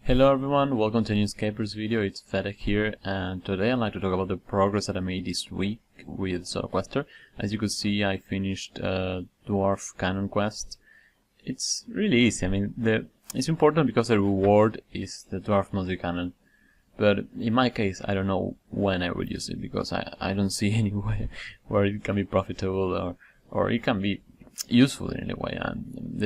Hello everyone, welcome to a new Zcapers video. It's Fedek here, and today I'd like to talk about the progress that I made this week with Solo Quester. As you can see, I finished Dwarf Cannon Quest. It's really easy. I mean, it's important because the reward is the Dwarf Multi-Cannon. But in my case, I don't know when I will use it, because I don't see any way where it can be profitable or it can be useful in any way. And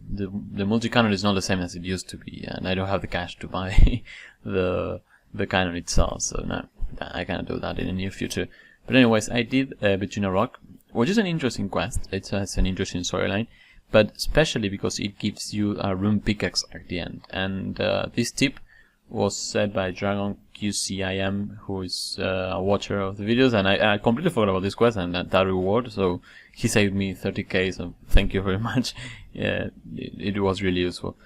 the multi-cannon is not the same as it used to be, and I don't have the cash to buy the cannon itself, so no, I cannot do that in the near future. But anyways, I did Between a Rock, which is an interesting quest. It has an interesting storyline, but especially because it gives you a rune pickaxe at the end. And this tip was said by Dragon QCIM, who is a watcher of the videos, and I completely forgot about this quest and that reward, so he saved me 30k, so thank you very much. Yeah, it was really useful.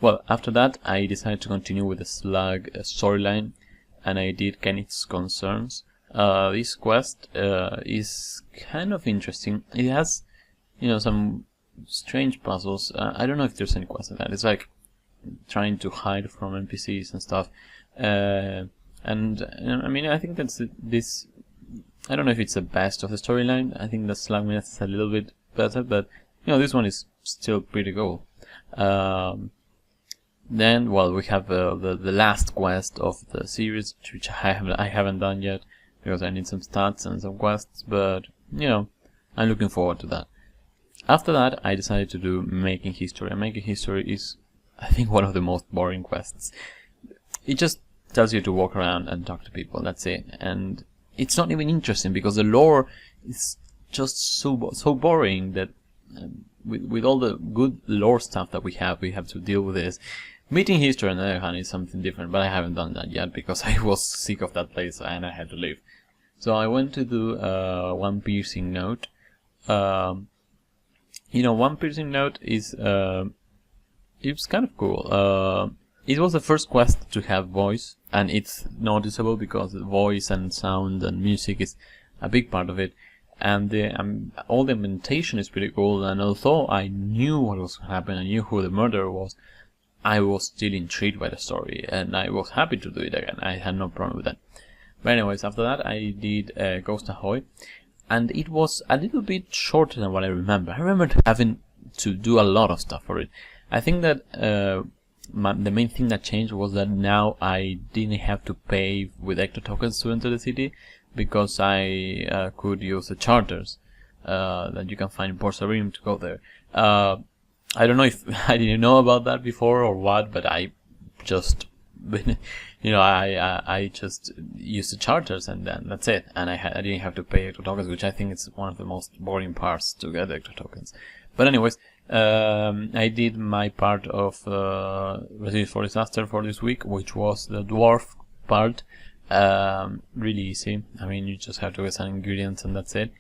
Well, after that I decided to continue with the Slug storyline, and I did Kenneth's Concerns. This quest is kind of interesting. It has, some strange puzzles. I don't know if there's any quest like that. It's like trying to hide from NPCs and stuff, and I mean, I think that's this. I don't know if it's the best of the storyline. I think the Slug Myth is a little bit better, but this one is still pretty cool. Then, well, we have the last quest of the series, which I haven't done yet because I need some stats and some quests, but I'm looking forward to that. After that, I decided to do Making History. And Making History is, I think, one of the most boring quests. It just tells you to walk around and talk to people. That's it. And it's not even interesting because the lore is just so boring that with all the good lore stuff that we have to deal with this. Meeting History, on the other hand, is something different, but I haven't done that yet because I was sick of that place and I had to leave. So I went to do One Piercing Note. One Piercing Note is it's kind of cool. It was the first quest to have voice, and it's noticeable because voice and sound and music is a big part of it, and all the ambientation is pretty cool. And although I knew what was happening, I knew who the murderer was, I was still intrigued by the story, and I was happy to do it again. I had no problem with that. But anyways, after that I did Ghost Ahoy, and it was a little bit shorter than what I remember. I remember having to do a lot of stuff for it. I think that the main thing that changed was that now I didn't have to pay with Ecto tokens to enter the city, because I could use the charters that you can find in Port Sarim to go there. I don't know if I didn't know about that before or what, but I just, I just used the charters and then that's it. And I didn't have to pay Ecto tokens, which I think is one of the most boring parts to get Ecto tokens. But anyways, I did my part of Recipe for Disaster for this week, which was the dwarf part. Really easy. I mean, you just have to get some ingredients and that's it.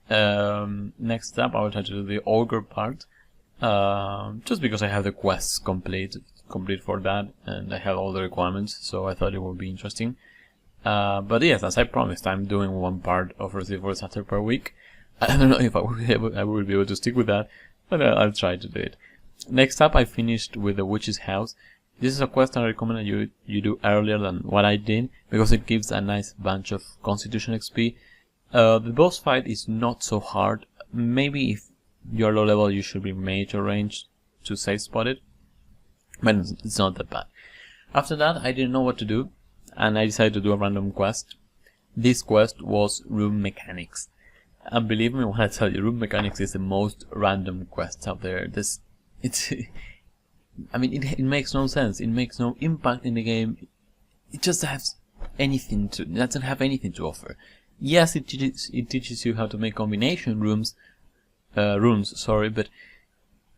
Next up, I will try to do the ogre part, just because I have the quests complete for that, and I have all the requirements, so I thought it would be interesting. But yes, as I promised, I'm doing one part of Recipe for Disaster per week. I don't know if I will be able to stick with that, but I'll try to do it. Next up, I finished with the Witch's House. This is a quest I recommend that you do earlier than what I did, because it gives a nice bunch of Constitution XP. The boss fight is not so hard. Maybe if you're low level, you should be mage or range to safe spot it, but it's not that bad. After that, I didn't know what to do, and I decided to do a random quest. This quest was Room Mechanics. And believe me when I tell you, Room Mechanics is the most random quest out there. I mean, it makes no sense. It makes no impact in the game. It just doesn't have anything to offer. Yes, it teaches you how to make combination runes, but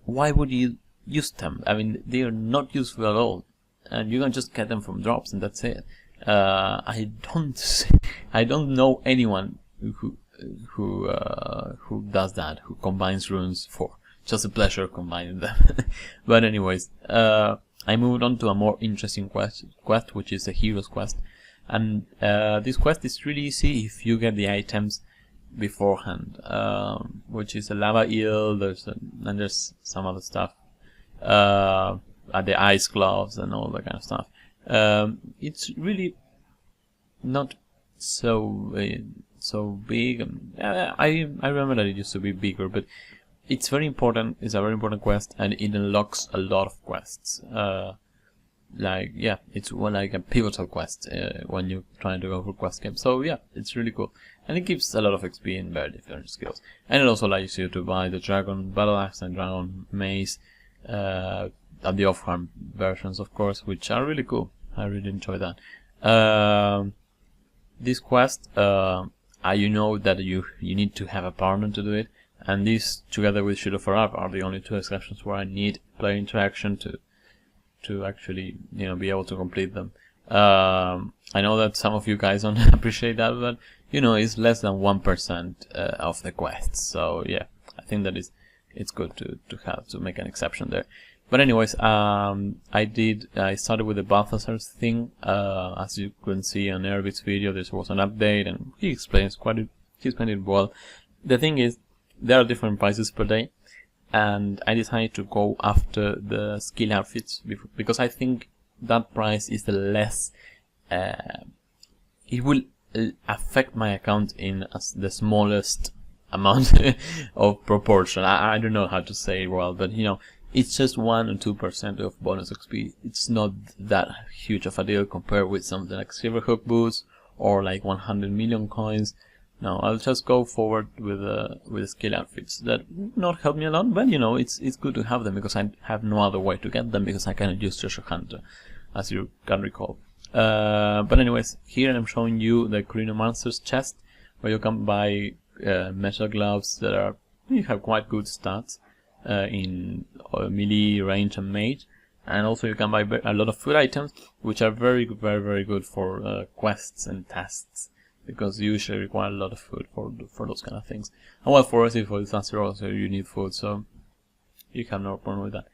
why would you use them? I mean, they are not useful at all, and you can just get them from drops, and that's it. I don't know anyone who does that, who combines runes for just the pleasure of combining them. But anyways, I moved on to a more interesting quest, which is the Hero's Quest. And this quest is really easy if you get the items beforehand, which is a lava eel, there's some other stuff. the ice gloves and all that kind of stuff. It's really not so big. I remember that it used to be bigger, but it's very important. It's a very important quest, and it unlocks a lot of quests. Like, yeah, it's like a pivotal quest when you're trying to go for quest games. So yeah, it's really cool, and it gives a lot of XP in very different skills. And it also allows you to buy the dragon battle axe and dragon mace, and the off-farm versions, of course, which are really cool. I really enjoy that. This quest, you know that you need to have a partner to do it, and these, together with Shield of Arab, are the only two exceptions where I need player interaction to actually, you know, be able to complete them. I know that some of you guys don't appreciate that, but you know, it's less than 1% of the quests. So yeah, I think that it's good to make an exception there. But anyways, I started with the Balthazar's thing. As you can see on Ervit's video, there was an update, and he explained it well. The thing is, there are different prices per day, and I decided to go after the skill outfits because I think that price is the less. It will affect my account in the smallest amount of proportion. I don't know how to say it well, but you know, it's just 1 or 2% of bonus XP. It's not that huge of a deal compared with something like Silverhook boots or like 100 million coins. No, I'll just go forward with the skill outfits that not help me a lot, but you know, it's good to have them because I have no other way to get them because I cannot use Treasure Hunter, as you can recall. But anyways, here I'm showing you the Corino Monsters chest, where you can buy metal gloves that have quite good stats in melee, range, and mage, and also you can buy a lot of food items, which are very good for quests and tasks, because you usually require a lot of food for those kind of things. And well, for us, for disaster also you need food, so you have no problem with that.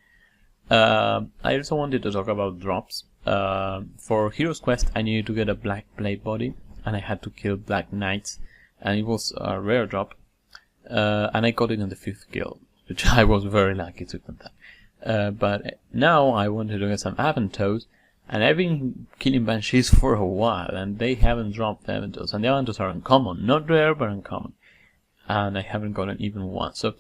I also wanted to talk about drops. For Hero's Quest, I needed to get a black plate body, and I had to kill black knights, and it was a rare drop, and I got it in the 5th guild, which I was very lucky to get that. But now I wanted to get some Aventos, and I've been killing Banshees for a while, and they haven't dropped the Aventos, and the Aventos are uncommon, not rare, but uncommon, and I haven't gotten even one. So,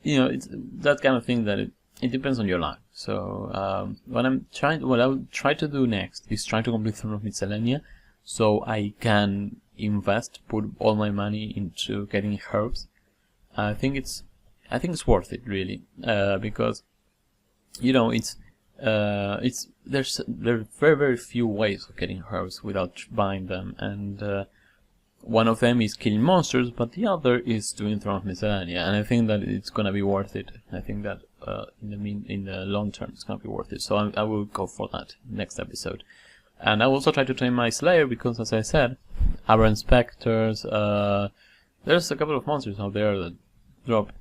you know, it's that kind of thing that it depends on your luck. So, what I'll try to do next is try to complete Throne of Miscellanea, so I can put all my money into getting herbs. I think it's worth it, really, because you know, there are very few ways of getting herbs without buying them, and one of them is killing monsters, but the other is doing Throne of Miscellanea, and I think that it's gonna be worth it. I think that in the long term it's gonna be worth it. So I will go for that next episode, and I will also try to train my Slayer because, as I said, Aberrant Spectres. There's a couple of monsters out there that drop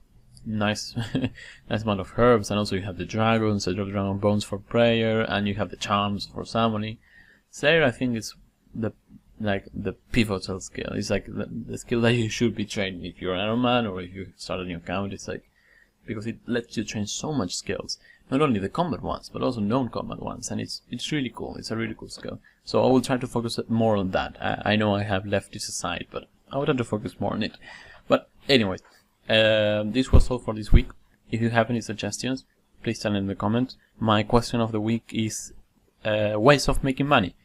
nice amount of herbs, and also you have the dragons that drop dragon bones for prayer, and you have the charms for summoning. Slayer, I think, is the pivotal skill. It's like the skill that you should be training if you're an Ironman or if you start a new account. It's like, because it lets you train so much skills, not only the combat ones but also non-combat ones, and it's really cool. It's a really cool skill. So I will try to focus more on that. I know I have left this aside, but I will try to focus more on it. But anyways, this was all for this week. If you have any suggestions, please tell in the comments. My question of the week is ways of making money.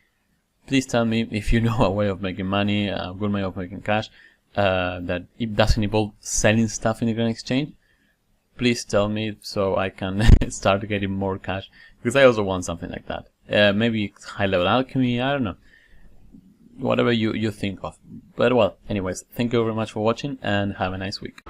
Please tell me if you know a way of making money, a good way of making cash, that it doesn't involve selling stuff in the Grand Exchange. Please tell me so I can start getting more cash, because I also want something like that. Maybe high level alchemy, I don't know. Whatever you think of. But well, anyways, thank you very much for watching, and have a nice week.